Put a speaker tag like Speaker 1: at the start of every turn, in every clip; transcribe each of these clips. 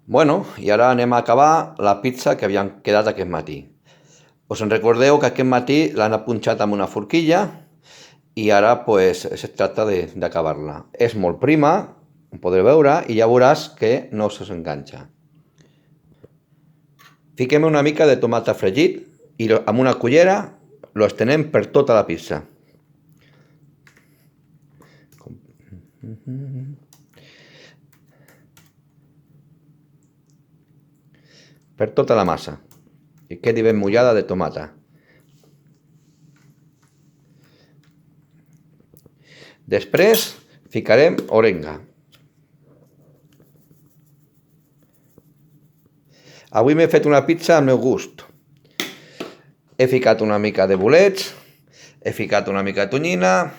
Speaker 1: Bueno, i ara anem a acabar la pizza que havíem quedat aquest matí. Us en recordeu que aquest matí l'han apunxat amb una forquilla i ara pues, es tracta d'acabar-la. És molt prima, ho podreu veure, i ja veuràs que no se s'enganxa. Fiquem una mica de tomata fregit i amb una cullera lo estenem per tota la pizza. Per tota la massa i quedi ben mullada de tomata. Després ficarem orenga. Avui m'he fet una pizza al meu gust. He ficat una mica de bolets, he ficat una mica de tonyina,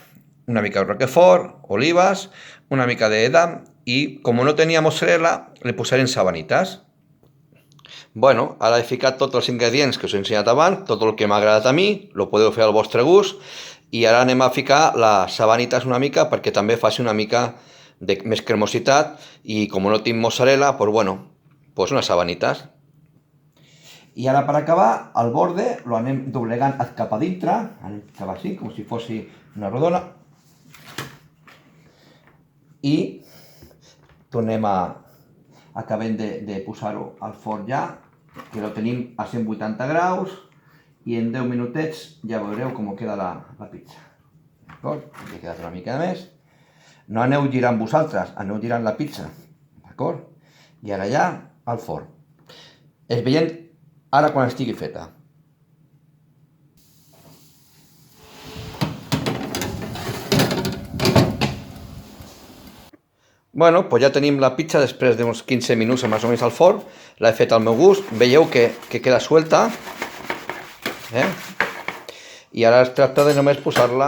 Speaker 1: una mica de roquefort, olives, una mica d'edam i, com no tenia mozzarella, li posarem sabanites. Bueno, ara he ficat tots els ingredients que us he ensenyat abans, tot el que m'ha agradat a mi, lo podeu fer al vostre gust, i ara anem a ficar les sabanites una mica perquè també faci una mica de més cremositat, i com no tinc mozzarella, pues bueno, pues unes sabanites. I ara per acabar, al borde lo anem doblegant cap a dintre, anem cap així, com si fos una rodona, i tornem acabem de posar-ho al forn ja, que lo tenim a 180 graus, i en 10 minutets ja veureu com queda la pizza. D'acord? He quedat una mica més. No aneu girant vosaltres, aneu girant la pizza. D'acord? I ara ja al forn. Es veiem ara quan estigui feta. Bueno, pues ja tenim la pizza després d'uns 15 minuts més o menys al forn. L'he fet al meu gust. Veieu que queda suelta. I ara es tracta de només posar-la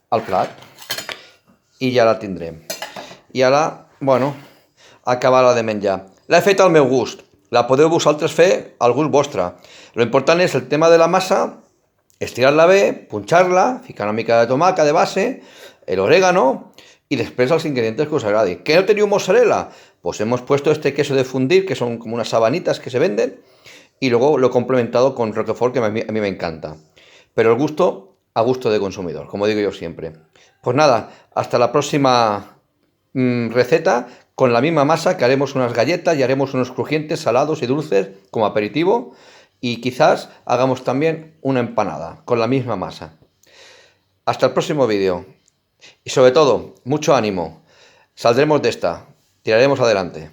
Speaker 1: al plat. I ja la tindrem. I ara, bueno, acabar-la de menjar. L'he fet al meu gust. La podeu vosaltres fer al gust vostre. Lo important és el tema de la massa, estirar-la bé, punxar-la, ficar una mica de tomaca de base, l'orégano, y después los ingredientes que os agrade. ¿Que no teniu mozzarella? Pues hemos puesto este queso de fundir, que son como unas sabanitas que se venden, y luego lo he complementado con roquefort, que a mí me encanta. Pero el gusto, a gusto de consumidor, como digo yo siempre. Pues nada, hasta la próxima receta, con la misma masa, que haremos unas galletas y haremos unos crujientes, salados y dulces, como aperitivo, y quizás hagamos también una empanada, con la misma masa. Hasta el próximo vídeo. Y sobre todo, mucho ánimo. Saldremos de esta. Tiraremos adelante.